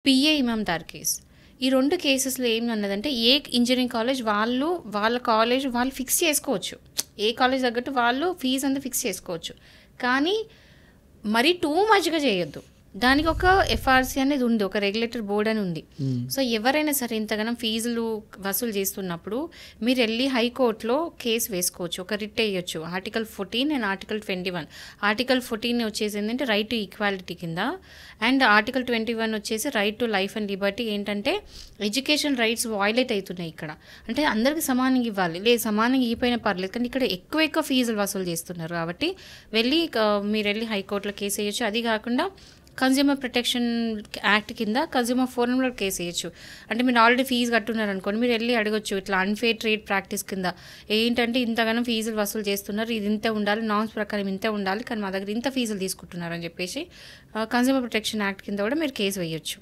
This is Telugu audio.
PA ఇమామ్‌దార్ case. ఈ 2 కేసెస్‌లో ఏమన్నదంటే, ఏ ఇంజినీరింగ్ కాలేజ్ వాళ్ళ కాలేజ్ వాళ్ళు ఫిక్స్ చేసుకోవచ్చు. ఏ కాలేజ్ తగ్గట్టు వాళ్ళు ఫీజ్ అంతా ఫిక్స్ చేసుకోవచ్చు. కానీ మరీ టూ మచ్‌గా చేయొద్దు. దానికి ఒక ఎఫ్ఆర్‌సీ అనేది ఉంది. ఒక రెగ్యులేటర్ బోర్డ్ అని ఉంది. సో, ఎవరైనా సరే ఇంతగనం ఫీజులు వసూలు చేస్తున్నప్పుడు మీరెళ్లి హైకోర్ట్‌లో కేస్ వేసుకోవచ్చు. ఒక రిట్ ఎయ్యొచ్చు. Article 14 and article 21. ఆర్టికల్ 14 వచ్చేసి ఏంటంటే రైట్ టు ఈక్వాలిటీ కింద, అండ్ ఆర్టికల్ 21 వచ్చేసి right to life and liberty. ఏంటంటే ఎడ్యుకేషన్ రైట్స్ వయలేట్ అవుతున్నాయి ఇక్కడ. అంటే అందరికి సమానంగా ఇవ్వాలి. లేదు సమానంగా ఇవ్వకపోయినా పర్లేదు. కానీ ఇక్కడ ఎక్కువ ఫీజులు వసూలు చేస్తున్నారు కాబట్టి మీరెళ్ళి హైకోర్టులో కేసు వేయొచ్చు. అది కాకుండా కన్జ్యూమర్ ప్రొటెక్షన్ యాక్ట్ కింద కన్జ్యూమర్ ఫోరంలో కేసు వేయచ్చు. అంటే మీరు ఆల్రెడీ ఫీజు కట్టున్నారు అనుకోండి, మీరు వెళ్ళి అడగొచ్చు ఇట్లా అన్ఫేర్ ట్రేడ్ ప్రాక్టీస్ కింద. ఏంటంటే ఇంతగానో ఫీజులు వసూలు చేస్తున్నారు, ఇది ఇంత ఉండాలి, నామ్స్ ప్రకారం ఇంత ఉండాలి, కానీ మా దగ్గర ఇంత ఫీజులు తీసుకుంటున్నారు అని చెప్పేసి కన్జ్యూమర్ ప్రొటెక్షన్ యాక్ట్ కింద కూడా మీరు కేసు వేయొచ్చు.